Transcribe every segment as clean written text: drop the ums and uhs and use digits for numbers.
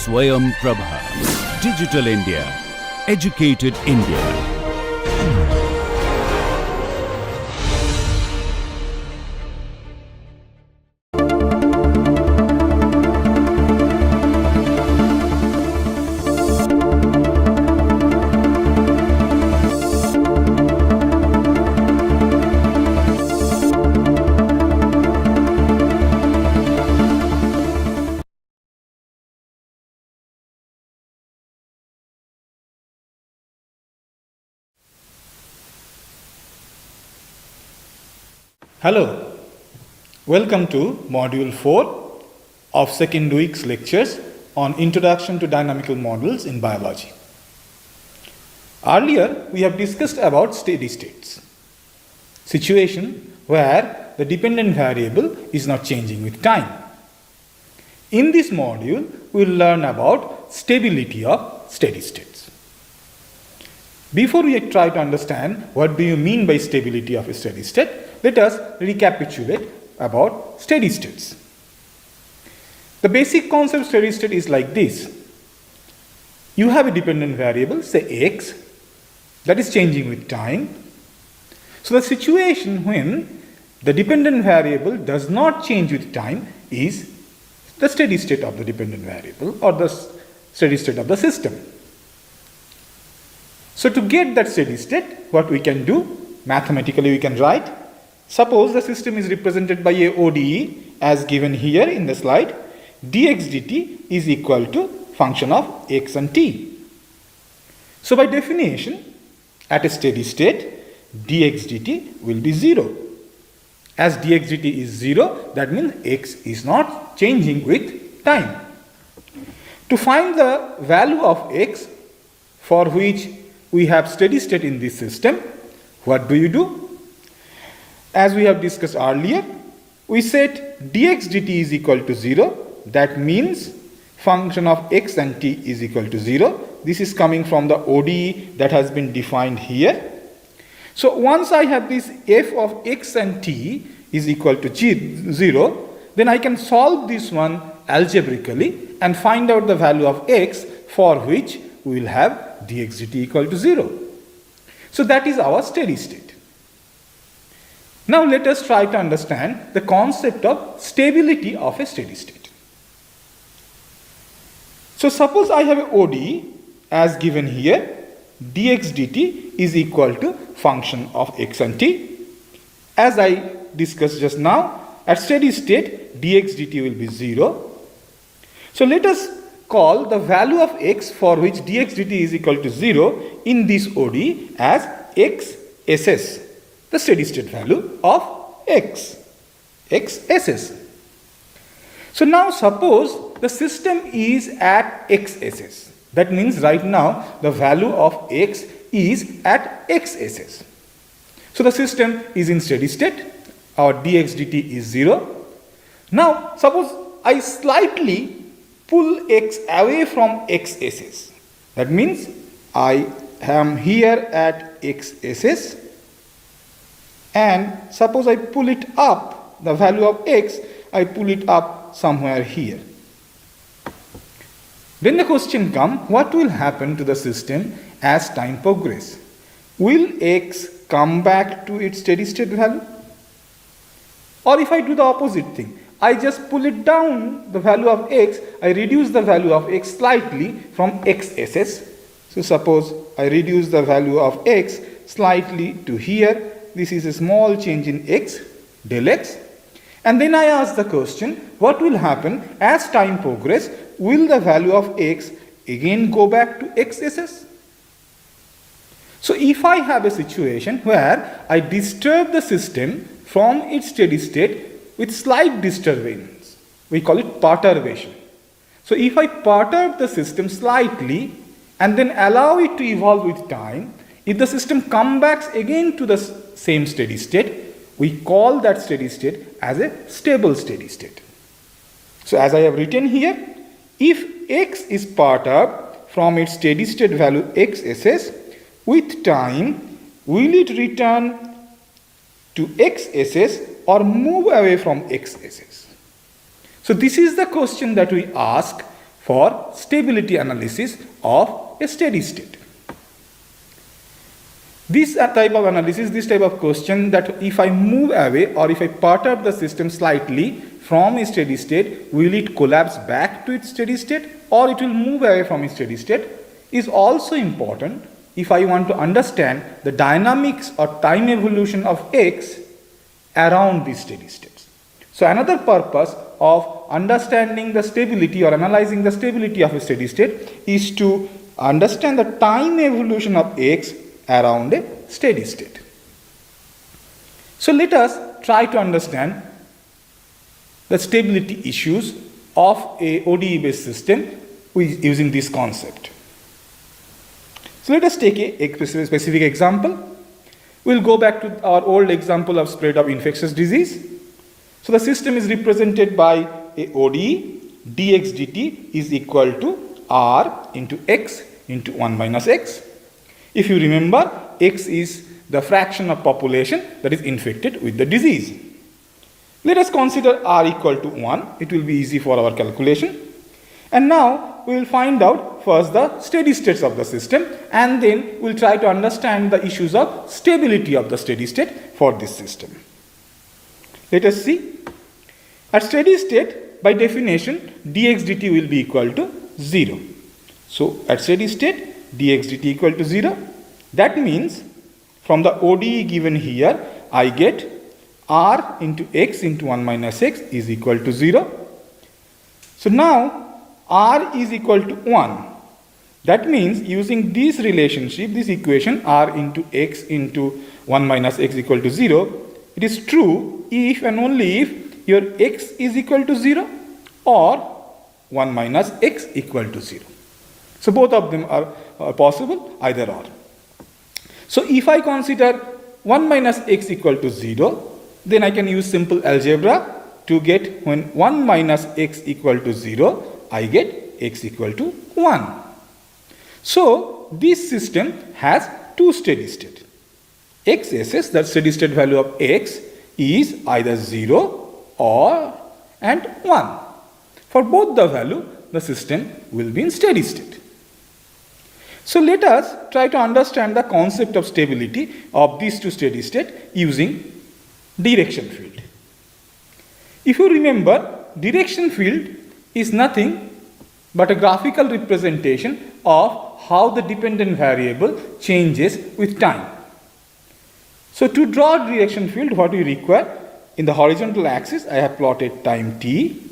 Swayam Prabha. Digital India. Educated India. Hello, welcome to Module 4 of second week's lectures on Introduction to Dynamical Models in Biology. Earlier, we have discussed about steady states, situation where the dependent variable is not changing with time. In this module, we will learn about stability of steady states. Before we try to understand what do you mean by stability of a steady state, let us recapitulate about steady states. The basic concept of steady state is like this. You have a dependent variable, say x, that is changing with time. So the situation when the dependent variable does not change with time is the steady state of the dependent variable or the steady state of the system. So to get that steady state, what we can do, mathematically we can write, suppose the system is represented by a ODE as given here in the slide, dx dt is equal to function of x and t. So by definition, at a steady state, dx dt will be 0. As dx dt is 0, that means x is not changing with time. To find the value of x for which we have steady state in this system, what do? As we have discussed earlier, we set dx dt is equal to 0. That means function of x and t is equal to 0. This is coming from the ODE that has been defined here. So once I have this f of x and t is equal to 0, then I can solve this one algebraically and find out the value of x for which we will have dx dt equal to 0. So that is our steady state. Now let us try to understand the concept of stability of a steady state. So suppose I have an ODE as given here, dx dt is equal to function of x and t. As I discussed just now, at steady state dx dt will be 0. So let us call the value of x for which dx dt is equal to 0 in this ODE as xss, the steady state value of x, xss. So now suppose the system is at xss. That means right now the value of x is at xss. So the system is in steady state. Our dx dt is 0. Now suppose I slightly pull x away from xss. That means I am here at xss. And suppose I pull it up, the value of x, I pull it up somewhere here. Then the question comes, what will happen to the system as time progresses? Will x come back to its steady state value? Or if I do the opposite thing, I just pull it down, the value of x, I reduce the value of x slightly from xss. So suppose I reduce the value of x slightly to here. This is a small change in x, del x. And then I ask the question, what will happen as time progresses? Will the value of x again go back to xss? So if I have a situation where I disturb the system from its steady state with slight disturbance, we call it perturbation. So if I perturb the system slightly and then allow it to evolve with time, if the system comes back again to the same steady state, we call that steady state as a stable steady state. So as I have written here, if x is perturbed from its steady state value xss, with time, will it return to xss or move away from xss? So this is the question that we ask for stability analysis of a steady state. This type of analysis, this type of question, that if I move away or if I perturb the system slightly from a steady state, will it collapse back to its steady state or it will move away from its steady state, is also important if I want to understand the dynamics or time evolution of X around these steady states. So another purpose of understanding the stability or analyzing the stability of a steady state is to understand the time evolution of X around a steady state. So let us try to understand the stability issues of a ODE based system using this concept. So let us take a specific example. We'll go back to our old example of spread of infectious disease. So the system is represented by a ODE, dx dt is equal to r into x into 1 minus x. If you remember, x is the fraction of population that is infected with the disease. Let us consider r equal to 1. It will be easy for our calculation. And now we will find out first the steady states of the system, and then we will try to understand the issues of stability of the steady state for this system. Let us see. At steady state, by definition, dx dt will be equal to 0. So at steady state, dx dt equal to 0. That means from the ODE given here, I get r into x into 1 minus x is equal to 0. So now r is equal to 1. That means using this relationship, this equation, r into x into 1 minus x equal to 0, it is true if and only if your x is equal to 0 or 1 minus x equal to 0. So both of them are possible, either or. So if I consider 1 minus x equal to 0, then I can use simple algebra to get when 1 minus x equal to 0, I get x equal to 1. So this system has two steady states. XSS, that steady state value of x, is either 0 or and 1. For both the value, the system will be in steady state. So let us try to understand the concept of stability of these two steady states using direction field. If you remember, direction field is nothing but a graphical representation of how the dependent variable changes with time. So to draw direction field, what we require, in the horizontal axis I have plotted time t,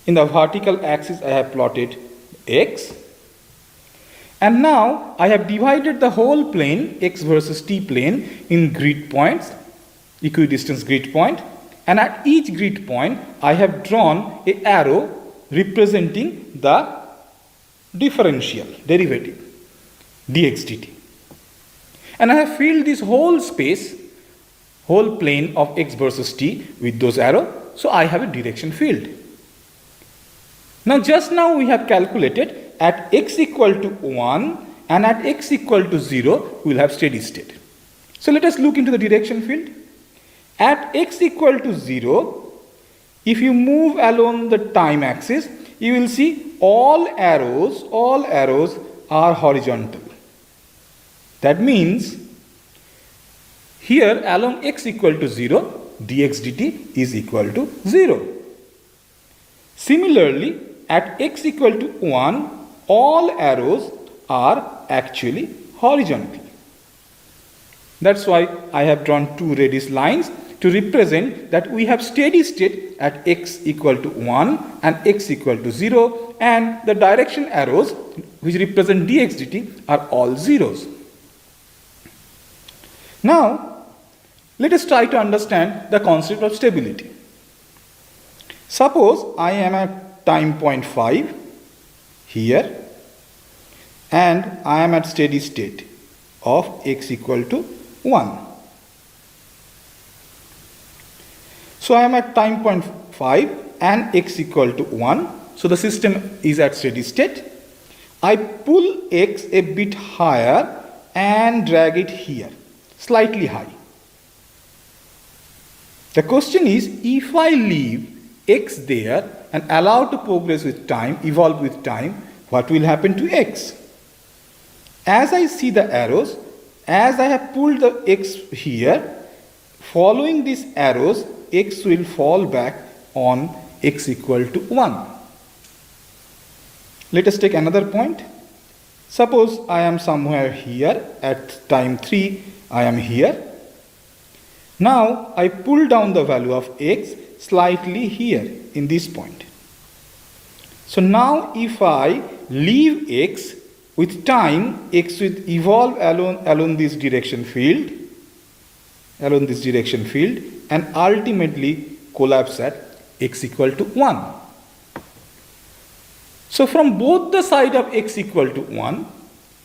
in the vertical axis I have plotted x, and now I have divided the whole plane, x versus t plane, in grid points, equidistance grid point, and at each grid point I have drawn an arrow representing the differential derivative dx dt, and I have filled this whole space, whole plane of x versus t with those arrows, so I have a direction field. Now just now we have calculated at x equal to 1 and at x equal to 0 we will have steady state. So let us look into the direction field. At x equal to 0, if you move along the time axis, you will see all arrows are horizontal. That means here along x equal to 0, dx dt is equal to 0. Similarly, at x equal to 1, all arrows are actually horizontal. That's why I have drawn two radius lines to represent that we have steady state at x equal to 1 and x equal to 0, and the direction arrows which represent dx dt are all zeros. Now let us try to understand the concept of stability. Suppose I am at time point 5 here and I am at steady state of x equal to 1. So I am at time point 5 and x equal to 1. So the system is at steady state. I pull x a bit higher and drag it here, slightly high. The question is, if I leave x there and allow to progress with time, evolve with time, what will happen to x? As I see the arrows, as I have pulled the x here, following these arrows, x will fall back on x equal to 1. Let us take another point. Suppose I am somewhere here at time 3, I am here. Now I pull down the value of x slightly here in this point. So now if I leave x, with time x will evolve along this direction field, and ultimately collapse at x equal to 1. So from both the side of x equal to 1,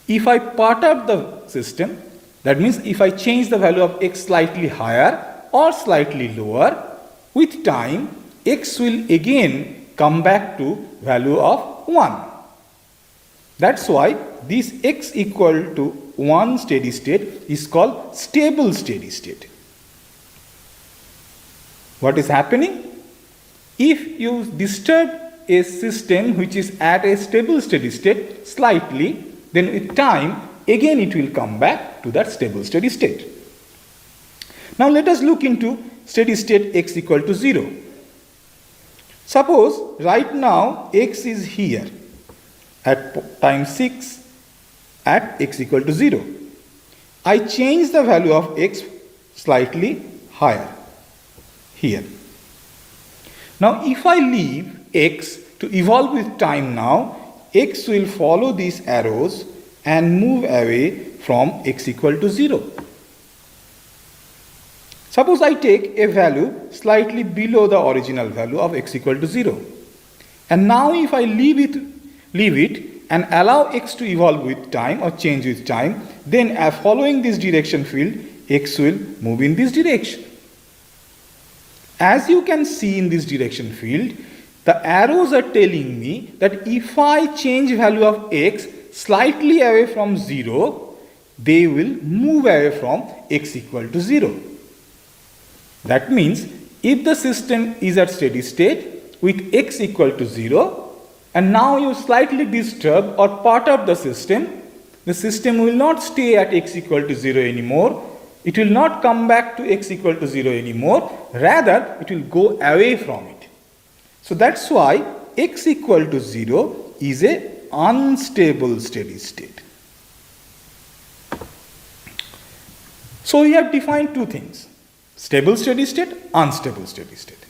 if I perturb the system, that means if I change the value of x slightly higher or slightly lower, with time x will again come back to value of 1. That's why this x equal to 1 steady state is called stable steady state. What is happening? If you disturb a system which is at a stable steady state slightly, then with time again it will come back to that stable steady state. Now let us look into steady state x equal to 0. Suppose right now x is here at time 6 at x equal to 0. I change the value of x slightly higher here. Now if I leave x to evolve with time now, x will follow these arrows and move away from x equal to 0. Suppose I take a value slightly below the original value of x equal to 0. And now if I leave it and allow x to evolve with time or change with time, then following this direction field, x will move in this direction. As you can see in this direction field, the arrows are telling me that if I change value of x slightly away from 0, they will move away from x equal to 0. That means if the system is at steady state with x equal to 0, and now you slightly disturb or perturb the system will not stay at x equal to 0 anymore. It will not come back to x equal to 0 anymore. Rather, it will go away from it. So that's why x equal to 0 is a unstable steady state. So we have defined two things: stable steady state, unstable steady state.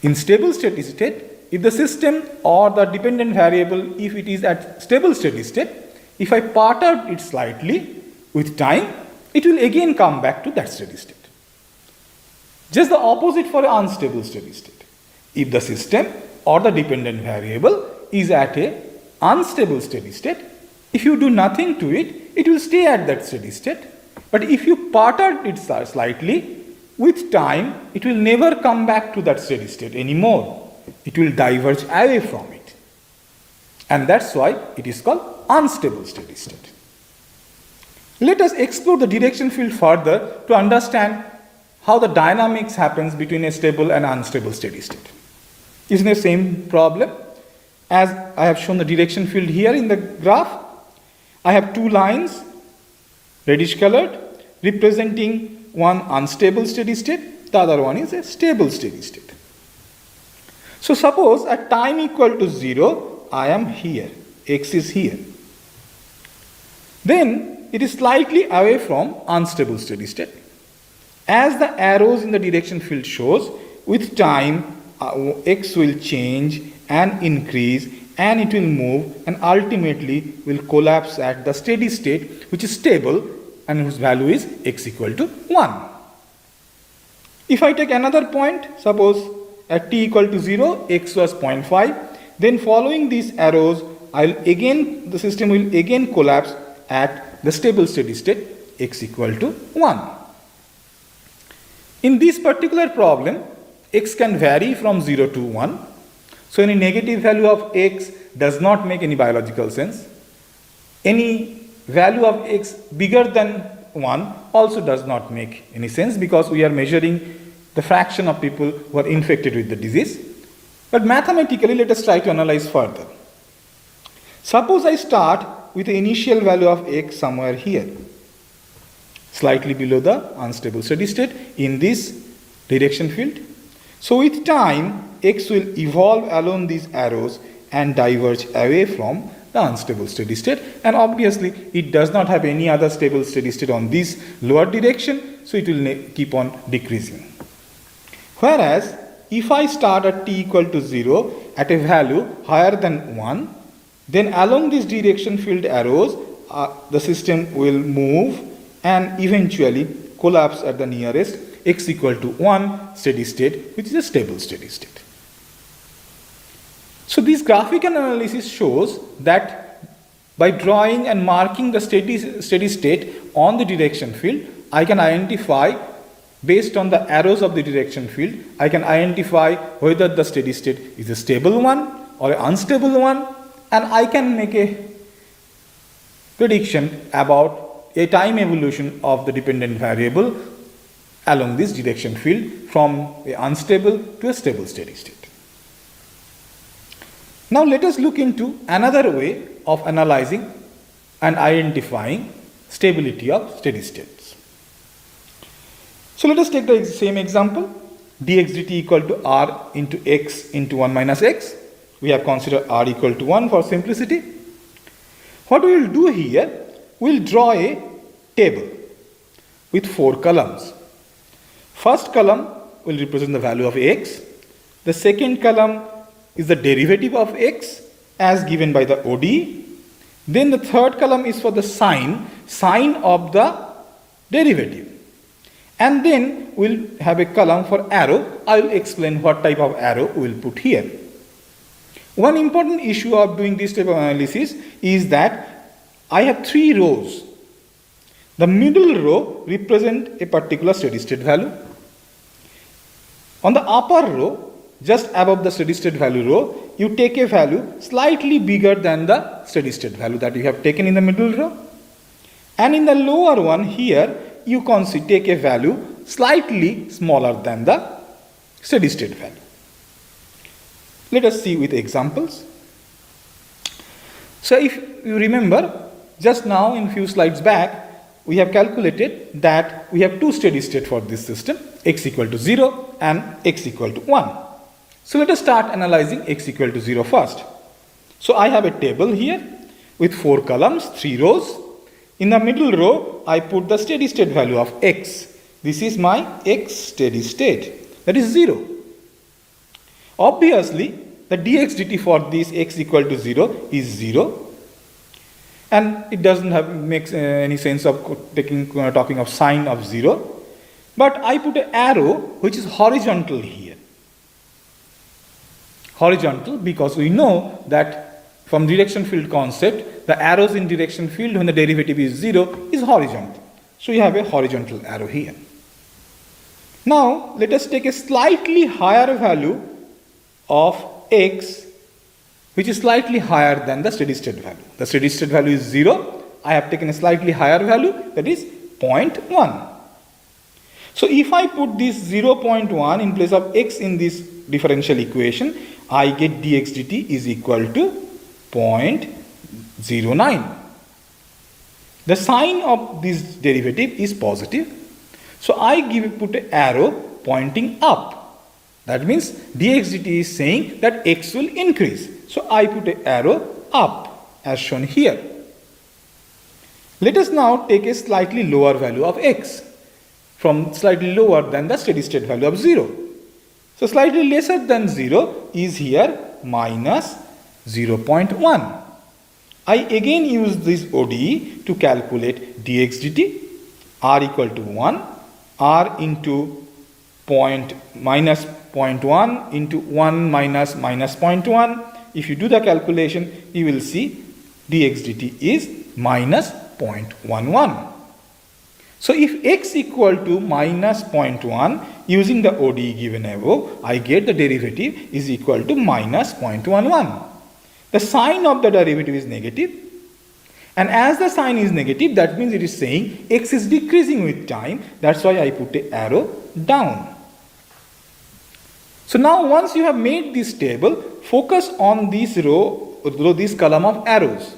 In stable steady state, if the system or the dependent variable, if it is at stable steady state, if I perturb it slightly with time, it will again come back to that steady state. Just the opposite for an unstable steady state. If the system or the dependent variable is at a unstable steady state, if you do nothing to it, it will stay at that steady state. But if you perturb it slightly, with time, it will never come back to that steady state anymore. It will diverge away from it. And that's why it is called unstable steady state. Let us explore the direction field further to understand how the dynamics happens between a stable and unstable steady state. Isn't the same problem? As I have shown the direction field here in the graph, I have two lines, reddish colored, representing one unstable steady state, the other one is a stable steady state. So suppose at time equal to 0, I am here, x is here. Then it is slightly away from unstable steady state. As the arrows in the direction field shows, with time x will change and increase, and it will move and ultimately will collapse at the steady state, which is stable and whose value is x equal to 1. If I take another point, suppose at t equal to 0, x was 0.5, then following these arrows, the system will again collapse at the stable steady state, x equal to 1. In this particular problem, x can vary from 0 to 1. So any negative value of x does not make any biological sense. Any value of x bigger than 1 also does not make any sense, because we are measuring the fraction of people who are infected with the disease. But mathematically, let us try to analyze further. Suppose I start with the initial value of x somewhere here, slightly below the unstable steady state in this direction field. So with time, x will evolve along these arrows and diverge away from the unstable steady state, and obviously it does not have any other stable steady state on this lower direction, so it will keep on decreasing. Whereas if I start at t equal to 0 at a value higher than 1, then along this direction field arrows the system will move and eventually collapse at the nearest x equal to 1 steady state, which is a stable steady state. So this graphical analysis shows that by drawing and marking the steady state on the direction field, I can identify, based on the arrows of the direction field, I can identify whether the steady state is a stable one or an unstable one, and I can make a prediction about a time evolution of the dependent variable along this direction field from a unstable to a stable steady state. Now let us look into another way of analyzing and identifying stability of steady states. So let us take the same example, dx dt equal to r into x into 1 minus x. We have considered r equal to 1 for simplicity. What we will do here, we will draw a table with 4 columns. First column will represent the value of x. The second column is the derivative of x as given by the ODE. Then the third column is for the sign of the derivative. And then we'll have a column for arrow. I will explain what type of arrow we will put here. One important issue of doing this type of analysis is that I have 3 rows. The middle row represents a particular steady state value. On the upper row, just above the steady state value row, you take a value slightly bigger than the steady state value that you have taken in the middle row. And in the lower one here, you can take a value slightly smaller than the steady state value. Let us see with examples. So if you remember, just now in few slides back, we have calculated that we have 2 steady state for this system, x equal to 0 and x equal to 1. So let us start analyzing x equal to 0 first. So I have a table here with 4 columns, 3 rows. In the middle row, I put the steady state value of x. This is my x steady state, that is 0. Obviously, the dx dt for this x equal to 0 is 0. And it doesn't make any sense of talking of sign of 0. But I put an arrow which is horizontal here. Horizontal because we know that from direction field concept, the arrows in direction field when the derivative is 0 is horizontal. So you have a horizontal arrow here. Now let us take a slightly higher value of x, which is slightly higher than the steady state value. The steady state value is 0. I have taken a slightly higher value, that is 0.1. So if I put this 0.1 in place of x in this differential equation, I get dx dt is equal to 0.09. The sign of this derivative is positive. So I put an arrow pointing up. That means dx dt is saying that x will increase. So I put an arrow up as shown here. Let us now take a slightly lower value of x, from slightly lower than the steady state value of 0. So slightly lesser than 0 is here minus 0.1. I again use this ODE to calculate dx dt, r equal to 1, r into minus 0.1 into 1 minus 0.1. If you do the calculation, you will see dx dt is minus 0.11. So if x equal to minus 0.1, using the ODE given above, I get the derivative is equal to minus 0.11. The sign of the derivative is negative, and as the sign is negative, that means it is saying x is decreasing with time. That's why I put an arrow down. So now once you have made this table, focus on this this column of arrows.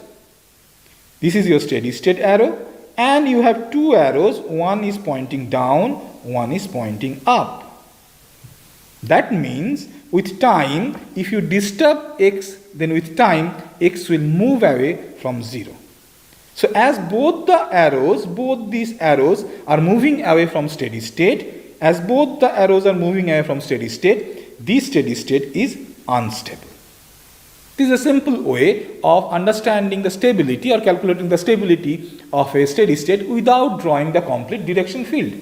This is your steady state arrow, and you have two arrows, one is pointing down, one is pointing up. That means with time, if you disturb x, then with time x will move away from 0. So as both these arrows are moving away from steady state, as both the arrows are moving away from steady state, this steady state is unstable. This is a simple way of understanding the stability or calculating the stability of a steady state without drawing the complete direction field.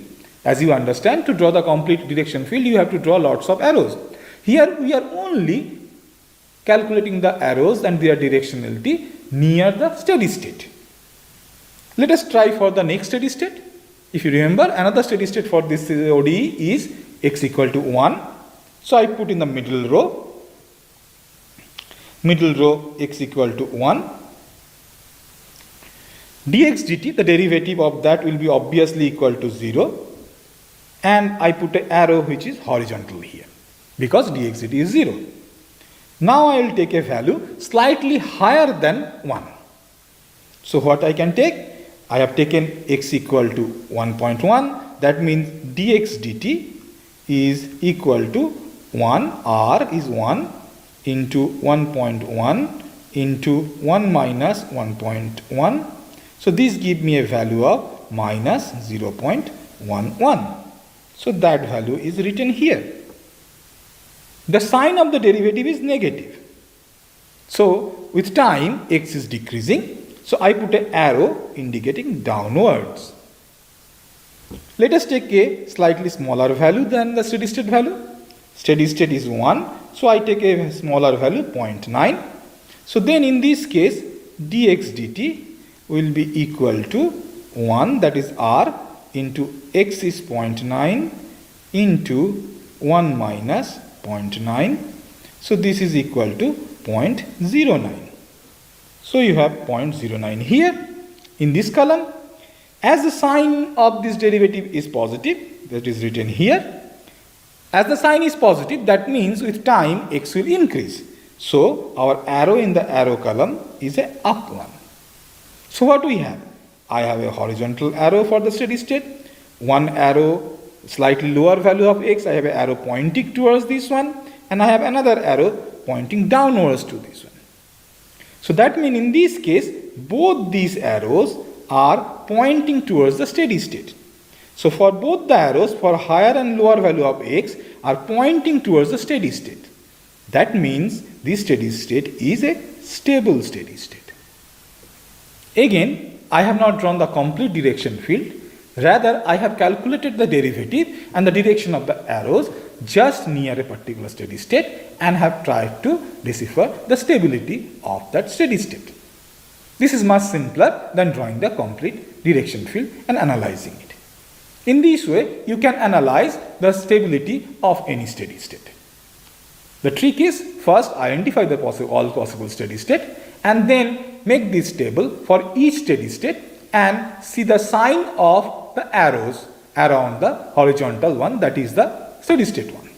As you understand, to draw the complete direction field, you have to draw lots of arrows. Here we are only calculating the arrows and their directionality near the steady state. Let us try for the next steady state. If you remember, another steady state for this ODE is x equal to 1. So I put in the middle row x equal to 1. dx dt, the derivative of that will be obviously equal to 0. And I put an arrow which is horizontal here because dx dt is 0. Now I will take a value slightly higher than 1. So what I can take? I have taken x equal to 1.1. That means dx dt is equal to 1, r is 1 into 1.1 into 1 minus 1.1. So this gives me a value of minus 0.11. So that value is written here. The sign of the derivative is negative. So with time x is decreasing. So I put an arrow indicating downwards. Let us take a slightly smaller value than the steady state value. Steady state is 1. So I take a smaller value 0.9. So then in this case dx dt will be equal to 1, that is r, into x is 0.9 into 1 minus 0.9. So this is equal to 0.09. So you have 0.09 here in this column. As the sign of this derivative is positive, that is written here. As the sign is positive, that means with time x will increase. So our arrow in the arrow column is a up one. So what we have? I have a horizontal arrow for the steady state. One arrow, slightly lower value of x. I have an arrow pointing towards this one. And I have another arrow pointing downwards to this one. So that means in this case, both these arrows are pointing towards the steady state. So for both the arrows, for higher and lower value of x, are pointing towards the steady state. That means this steady state is a stable steady state. Again, I have not drawn the complete direction field. Rather, I have calculated the derivative and the direction of the arrows just near a particular steady state and have tried to decipher the stability of that steady state. This is much simpler than drawing the complete direction field and analyzing it. In this way, you can analyze the stability of any steady state. The trick is first identify the all possible steady state and then make this table for each steady state and see the sign of the arrows around the horizontal one, that is the steady state one.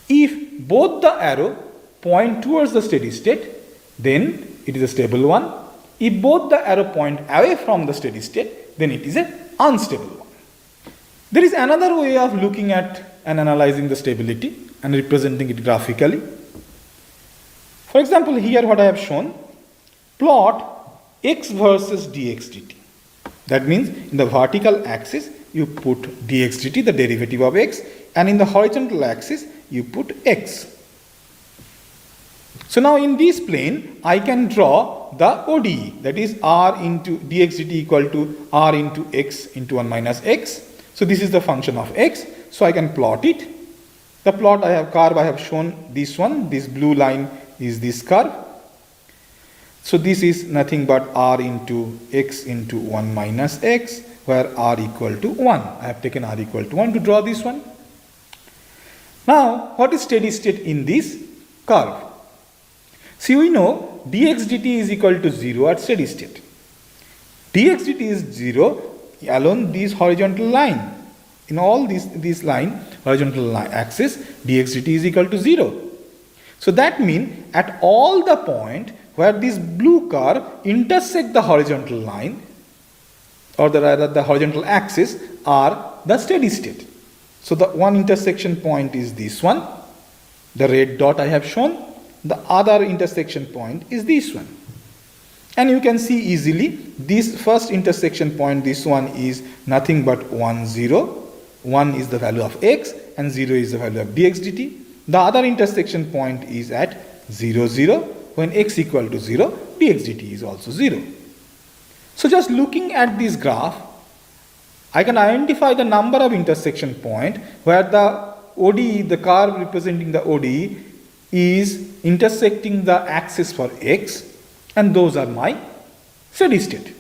If both the arrow point towards the steady state, then it is a stable one. If both the arrow point away from the steady state, then it is an unstable one. There is another way of looking at and analyzing the stability and representing it graphically. For example, here what I have shown, plot x versus dx dt. That means in the vertical axis you put dx dt, the derivative of x, and in the horizontal axis you put x. So now in this plane I can draw the ODE, that is r into dx dt equal to r into x into 1 minus x. So this is the function of x. So I can plot it. The plot I have shown this one. This blue line is this curve. So this is nothing but r into x into 1 minus x, where r equal to 1. I have taken r equal to 1 to draw this one. Now, what is steady state in this curve? See, we know dx dt is equal to 0 at steady state. Dx dt is 0 along this horizontal line. In all these line, horizontal axis, dx dt is equal to 0. So that means at all the point where this blue curve intersect the horizontal line, or rather the horizontal axis, are the steady state. So the one intersection point is this one, the red dot I have shown. The other intersection point is this one. And you can see easily this first intersection point, this one is nothing but 1, 0. 1 is the value of x and 0 is the value of dx dt. The other intersection point is at 0, 0. When x equal to 0, dx dt is also 0. So just looking at this graph, I can identify the number of intersection point where the ODE, the curve representing the ODE, is intersecting the axis for x, and those are my steady state.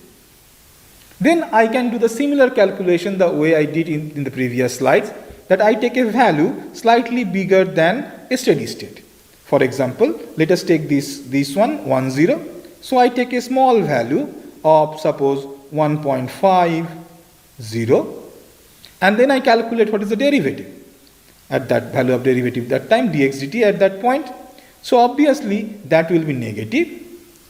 Then I can do the similar calculation the way I did in the previous slides, that I take a value slightly bigger than a steady state. For example, let us take this one, 1, 0. So I take a small value of suppose 1.5, 0, and then I calculate what is the derivative at that value of derivative that time, dx dt at that point. So obviously that will be negative.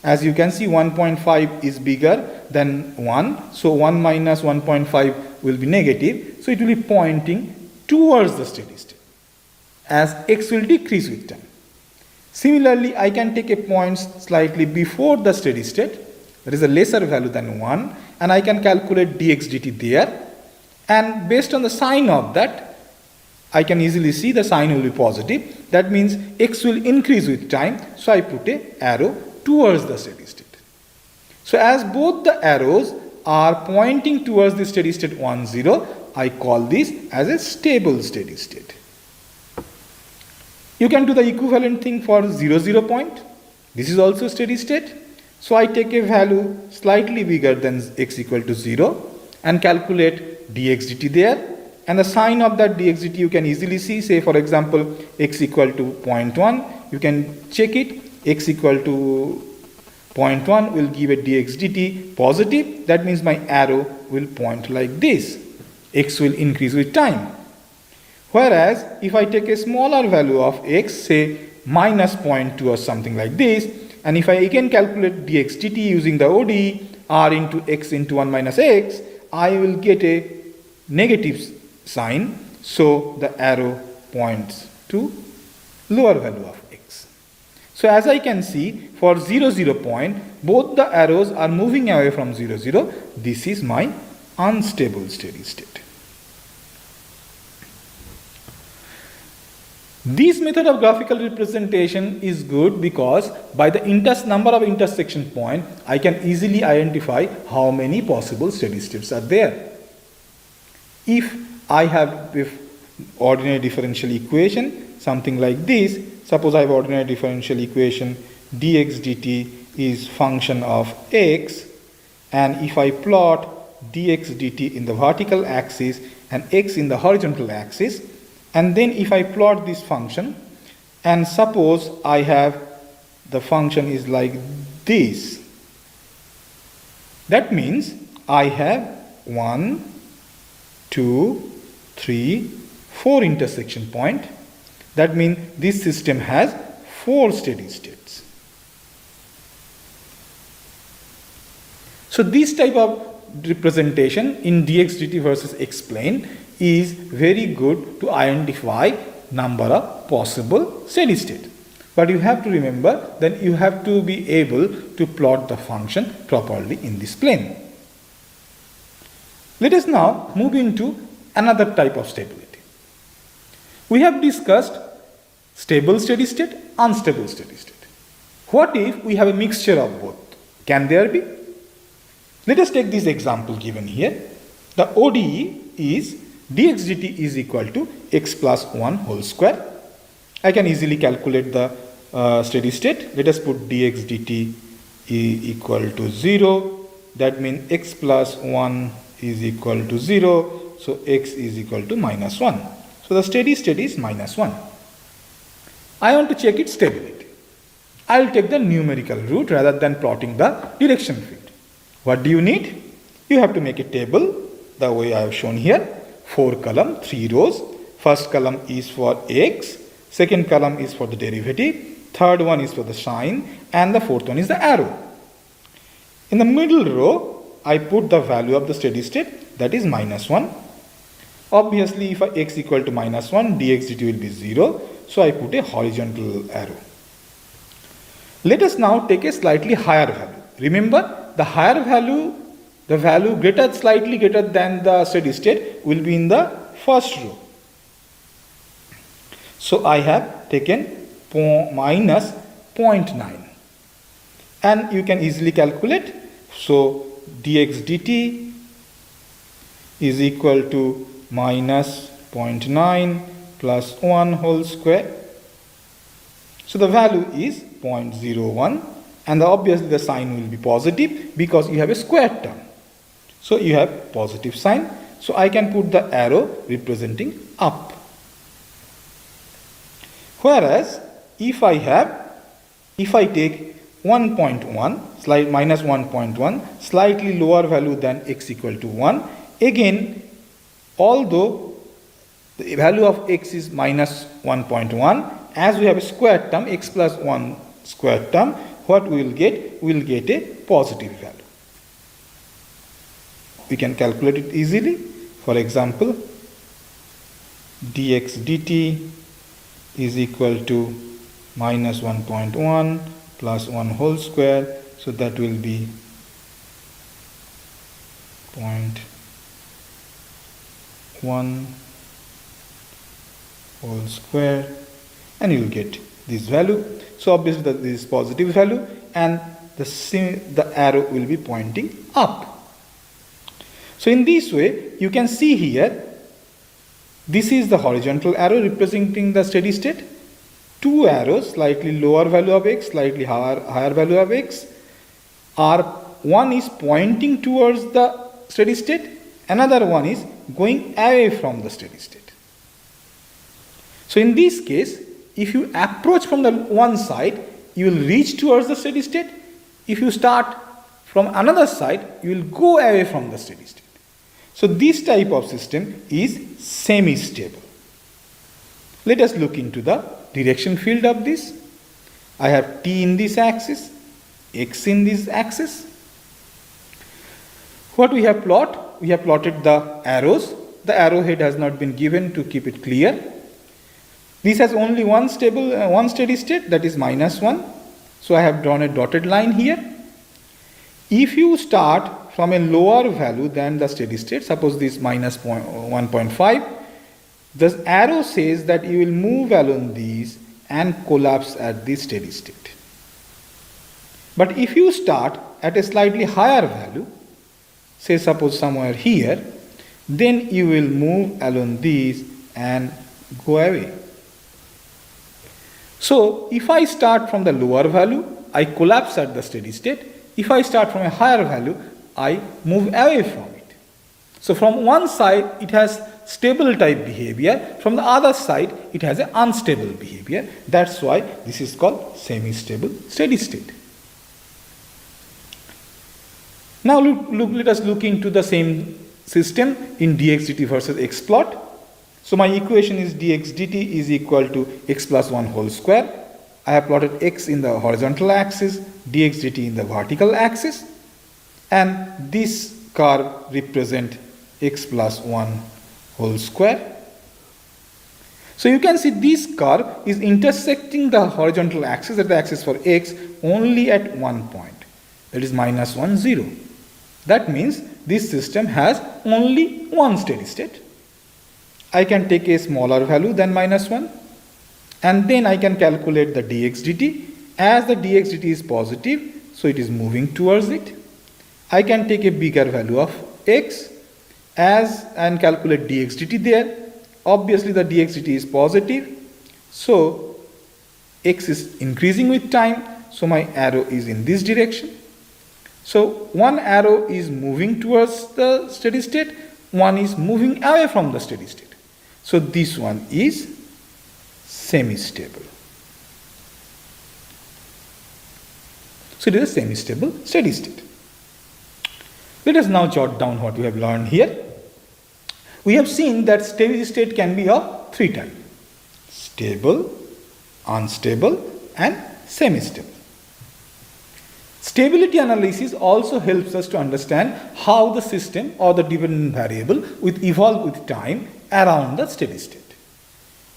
As you can see, 1.5 is bigger than 1, so 1 minus 1.5 will be negative, so it will be pointing towards the steady state as x will decrease with time. Similarly, I can take a point slightly before the steady state, that is a lesser value than 1, and I can calculate dx dt there, and based on the sign of that, I can easily see the sign will be positive. That means x will increase with time, so I put a arrow towards the steady state. So as both the arrows are pointing towards the steady state 1, 0, I call this as a stable steady state. You can do the equivalent thing for 0, 0 point. This is also steady state. So I take a value slightly bigger than x equal to 0 and calculate dx dt there. And the sign of that dx dt you can easily see, say for example x equal to 0.1, you can check it, x equal to 0.1 will give a dx dt positive, that means my arrow will point like this, x will increase with time. Whereas if I take a smaller value of x, say minus 0.2 or something like this, and if I again calculate dx dt using the ODE, r into x into 1 minus x, I will get a negative sign, so the arrow points to lower value of x. So as I can see, for 0, 0 point, both the arrows are moving away from 0, 0. This is my unstable steady state. This method of graphical representation is good because by the number of intersection point, I can easily identify how many possible steady states are there. If I have ordinary differential equation, something like this, suppose I have ordinary differential equation, dx dt is function of x, and if I plot dx dt in the vertical axis and x in the horizontal axis, and then if I plot this function, and suppose I have the function is like this, that means I have 1, 2, 3, 4 intersection point. That means this system has 4 steady states. So this type of representation in dx dt versus x plane is very good to identify number of possible steady state. But you have to remember that you have to be able to plot the function properly in this plane. Let us now move into another type of stability. We have discussed stable steady state, unstable steady state. What if we have a mixture of both? Can there be? Let us take this example given here. The ODE is dx dt is equal to x plus 1 whole square. I can easily calculate the steady state. Let us put dx dt equal to 0. That means x plus 1 is equal to 0. So x is equal to minus 1. So the steady state is minus 1. I want to check its stability. I will take the numerical route rather than plotting the direction field. What do you need? You have to make a table the way I have shown here. 4 column, 3 rows. First column is for x, second column is for the derivative, third one is for the sign, and the fourth one is the arrow. In the middle row, I put the value of the steady state, that is -1. Obviously, if x equal to -1, dx dt will be 0, so I put a horizontal arrow. Let us now take a slightly higher value. Remember, the higher value, the value slightly greater than the steady state will be in the first row. So I have taken minus 0.9, and you can easily calculate. So dx dt is equal to minus 0.9 plus 1 whole square. So the value is 0.01, and obviously the sign will be positive because you have a square term. So you have positive sign. So I can put the arrow representing up. Whereas if I take 1.1, minus 1.1, slightly lower value than x equal to 1, again, although the value of x is minus 1.1, as we have a square term, x plus 1 square term, what we will get? We will get a positive value. We can calculate it easily. For example, dx dt is equal to minus 1.1 plus 1 whole square, so that will be 0.1 whole square, and you will get this value. So obviously this is positive value, and the arrow will be pointing up. So in this way, you can see here, this is the horizontal arrow representing the steady state. Two arrows, slightly lower value of x, slightly higher value of x, one is pointing towards the steady state, another one is going away from the steady state. So in this case, if you approach from the one side, you will reach towards the steady state. If you start from another side, you will go away from the steady state. So this type of system is semi-stable. Let us look into the direction field of this. I have t in this axis, x in this axis. What we have plotted? We have plotted the arrows. The arrowhead has not been given to keep it clear. This has only one steady state, that is -1. So I have drawn a dotted line here. If you start from a lower value than the steady state, suppose this minus 1.5, the arrow says that you will move along these and collapse at the steady state. But if you start at a slightly higher value, say suppose somewhere here, then you will move along these and go away. So if I start from the lower value, I collapse at the steady state. If I start from a higher value, I move away from it. So from one side, it has stable type behavior. From the other side, it has an unstable behavior. That's why this is called semi-stable steady state. Now let us look into the same system in dx dt versus x plot. So my equation is dx dt is equal to x plus 1 whole square. I have plotted x in the horizontal axis, dx dt in the vertical axis, and this curve represents x plus 1 whole square. So you can see this curve is intersecting the horizontal axis, at the axis for x, only at one point, that is minus 1, 0. That means this system has only one steady state. I can take a smaller value than minus 1, and then I can calculate the dx dt. As the dx dt is positive, so it is moving towards it. I can take a bigger value of x and calculate dx dt there. Obviously the dx dt is positive, so x is increasing with time, so my arrow is in this direction. So one arrow is moving towards the steady state, one is moving away from the steady state. So this one is semi-stable. So it is a semi-stable steady state. Let us now jot down what we have learned here. We have seen that steady state can be of three types: stable, unstable, and semi-stable. Stability analysis also helps us to understand how the system or the dependent variable will evolve with time around the steady state.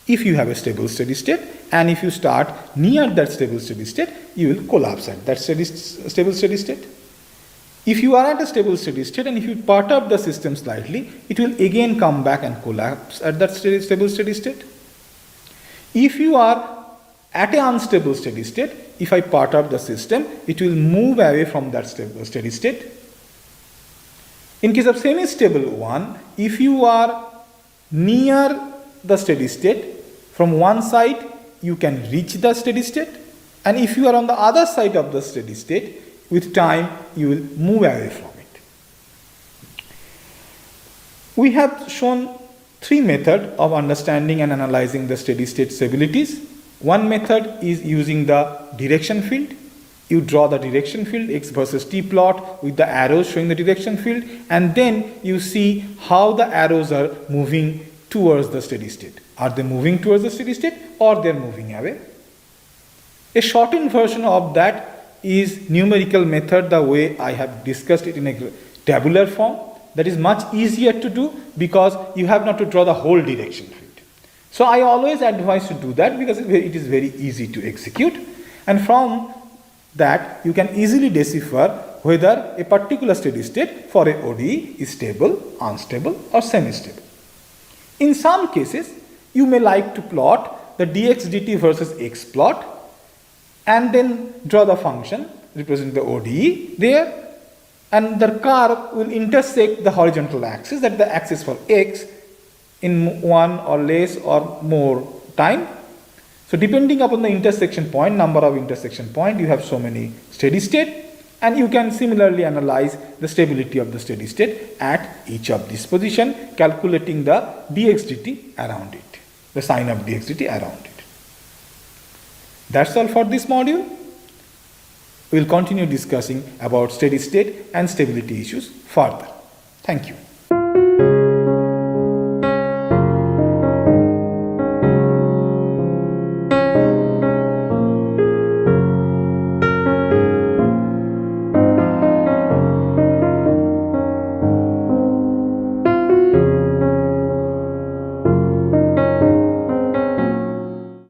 If you have a stable steady state and if you start near that stable steady state, you will collapse at that stable steady state. If you are at a stable steady state and if you perturb the system slightly, it will again come back and collapse at that stable steady state. If you are at an unstable steady state, if I perturb the system, it will move away from that steady state. In case of semi-stable one, if you are near the steady state, from one side you can reach the steady state, and if you are on the other side of the steady state, with time you will move away from it. We have shown three methods of understanding and analyzing the steady state stabilities. One method is using the direction field. You draw the direction field, x versus t plot with the arrows showing the direction field, and then you see how the arrows are moving towards the steady state. Are they moving towards the steady state or they are moving away? A shortened version of that is numerical method, the way I have discussed it in a tabular form. That is much easier to do because you have not to draw the whole direction field. So I always advise to do that because it is very easy to execute, and from that you can easily decipher whether a particular steady state for a ODE is stable, unstable, or semi-stable. In some cases, you may like to plot the dx dt versus x plot and then draw the function representing the ODE there, and the curve will intersect the horizontal axis, that the axis for x, in one or less or more time. So depending upon the intersection point, number of intersection point, you have so many steady state, and you can similarly analyze the stability of the steady state at each of this position, calculating the dx dt around it, the sign of dx dt around it. That's all for this module. We will continue discussing about steady state and stability issues further. Thank you.